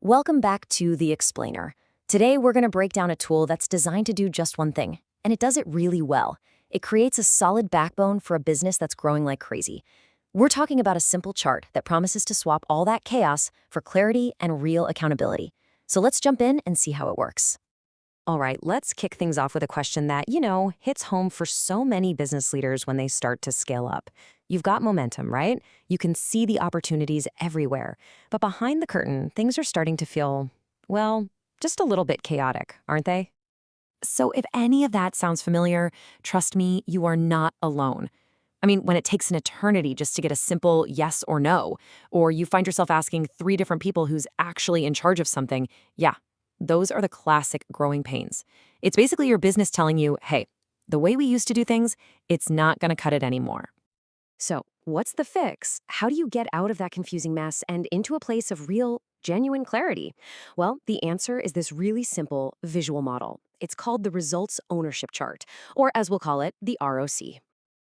Welcome back to The Explainer. Today, we're going to break down a tool that's designed to do just one thing, and it does it really well. It creates a solid backbone for a business that's growing like crazy. We're talking about a simple chart that promises to swap all that chaos for clarity and real accountability. So let's jump in and see how it works. All right, let's kick things off with a question that, hits home for so many business leaders when they start to scale up. You've got momentum, right? You can see the opportunities everywhere. But behind the curtain, things are starting to feel, well, just a little bit chaotic, aren't they? So if any of that sounds familiar, trust me, you are not alone. I mean, when it takes an eternity just to get a simple yes or no, or you find yourself asking 3 different people who's actually in charge of something, yeah, those are the classic growing pains. It's basically your business telling you, hey, the way we used to do things, it's not going to cut it anymore. So, what's the fix? How do you get out of that confusing mess and into a place of real, genuine clarity? Well, the answer is this really simple visual model. It's called the Results Ownership Chart, or as we'll call it, the ROC.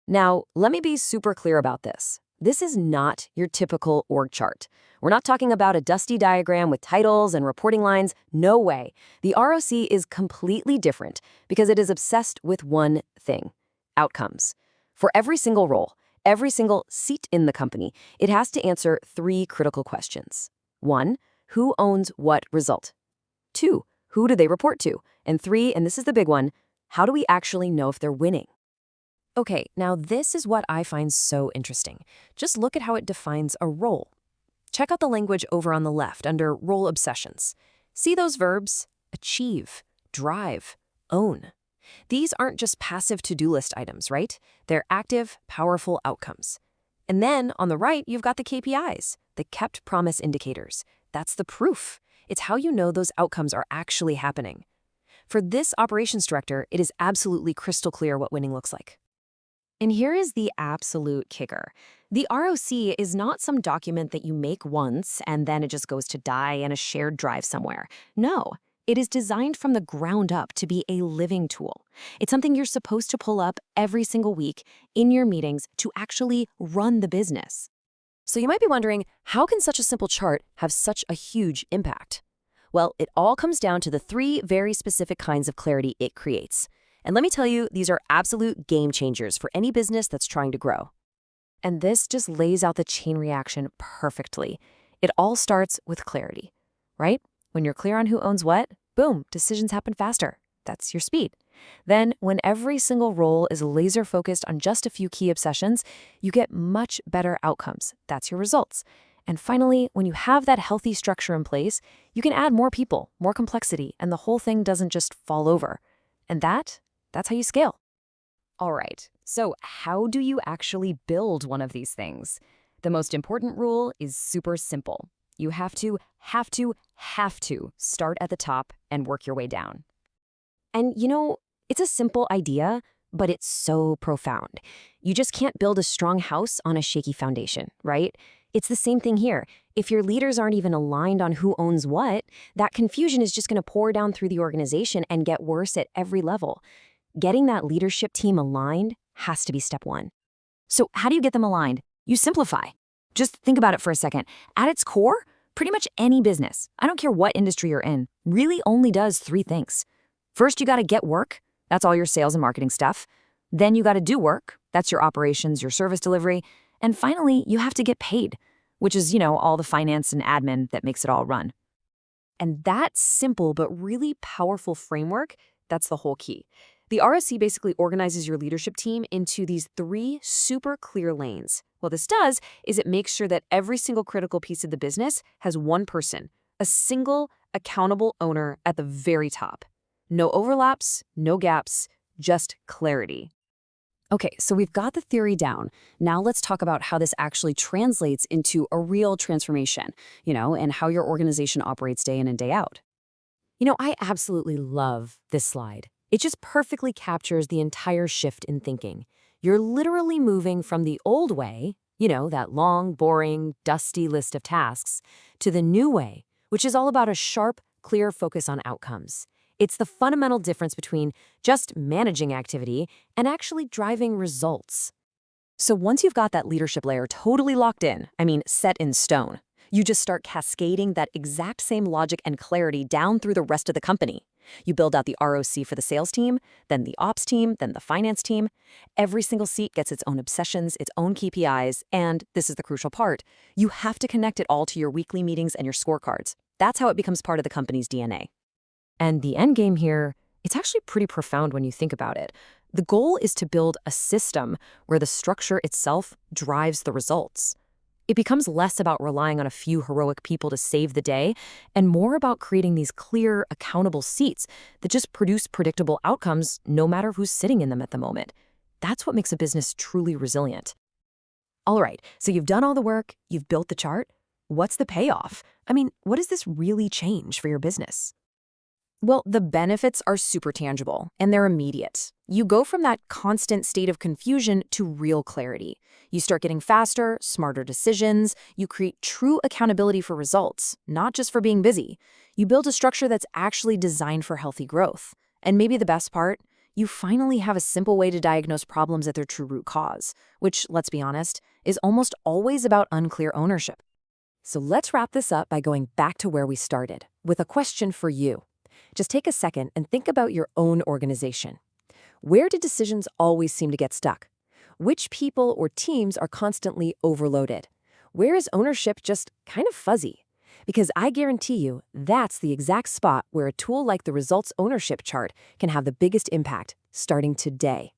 Now, let me be super clear about this. This is not your typical org chart. We're not talking about a dusty diagram with titles and reporting lines. No way. The ROC is completely different because it is obsessed with one thing: outcomes. For every single role, every single seat in the company, it has to answer 3 critical questions. 1, who owns what result? 2, who do they report to? And 3, and this is the big one, how do we actually know if they're winning? Okay, now this is what I find so interesting. Just look at how it defines a role. Check out the language over on the left under role obsessions. See those verbs? Achieve, drive, own. These aren't just passive to-do list items, right? They're active, powerful outcomes. And then on the right, you've got the KPIs, the kept promise indicators. That's the proof. It's how you know those outcomes are actually happening. For this operations director, it is absolutely crystal clear what winning looks like. And here is the absolute kicker. The ROC is not some document that you make once and then it just goes to die in a shared drive somewhere. No, it is designed from the ground up to be a living tool. It's something you're supposed to pull up every single week in your meetings to actually run the business. So you might be wondering, how can such a simple chart have such a huge impact? Well, it all comes down to the 3 very specific kinds of clarity it creates. And let me tell you, these are absolute game changers for any business that's trying to grow. And this just lays out the chain reaction perfectly. It all starts with clarity, right? When you're clear on who owns what, boom, decisions happen faster. That's your speed. Then, when every single role is laser focused on just a few key obsessions, you get much better outcomes. That's your results. And finally, when you have that healthy structure in place, you can add more people, more complexity, and the whole thing doesn't just fall over. And that's how you scale. All right, so how do you actually build one of these things? The most important rule is super simple. You have to start at the top and work your way down. And it's a simple idea, but it's so profound. You just can't build a strong house on a shaky foundation, right? It's the same thing here. If your leaders aren't even aligned on who owns what, that confusion is just going to pour down through the organization and get worse at every level. Getting that leadership team aligned has to be step 1. So how do you get them aligned? You simplify. Just think about it for a second. At its core, pretty much any business, I don't care what industry you're in, really only does 3 things. First, you got to get work. That's all your sales and marketing stuff. Then you got to do work. That's your operations, your service delivery. And finally, you have to get paid, which is, all the finance and admin that makes it all run. And that simple but really powerful framework, that's the whole key. The ROC basically organizes your leadership team into these 3 super clear lanes. What this does is it makes sure that every single critical piece of the business has one person, a single accountable owner at the very top. No overlaps, no gaps, just clarity. Okay, so we've got the theory down. Now let's talk about how this actually translates into a real transformation, and how your organization operates day in and day out. I absolutely love this slide. It just perfectly captures the entire shift in thinking. You're literally moving from the old way, that long, boring, dusty list of tasks, to the new way, which is all about a sharp, clear focus on outcomes. It's the fundamental difference between just managing activity and actually driving results. So once you've got that leadership layer totally locked in, set in stone, You just start cascading that exact same logic and clarity down through the rest of the company. You build out the ROC for the sales team, then the ops team, then the finance team. Every single seat gets its own obsessions, its own KPIs, and this is the crucial part, you have to connect it all to your weekly meetings and your scorecards. That's how it becomes part of the company's DNA. And the end game here, it's actually pretty profound when you think about it. The goal is to build a system where the structure itself drives the results. It becomes less about relying on a few heroic people to save the day and more about creating these clear, accountable seats that just produce predictable outcomes no matter who's sitting in them at the moment. That's what makes a business truly resilient. All right, so you've done all the work, you've built the chart. What's the payoff? I mean, what does this really change for your business? Well, the benefits are super tangible, and they're immediate. You go from that constant state of confusion to real clarity. You start getting faster, smarter decisions. You create true accountability for results, not just for being busy. You build a structure that's actually designed for healthy growth. And maybe the best part, you finally have a simple way to diagnose problems at their true root cause, which, let's be honest, is almost always about unclear ownership. So let's wrap this up by going back to where we started, with a question for you. Just take a second and think about your own organization. Where do decisions always seem to get stuck? Which people or teams are constantly overloaded? Where is ownership just kind of fuzzy? Because I guarantee you, that's the exact spot where a tool like the Results Ownership Chart can have the biggest impact, starting today.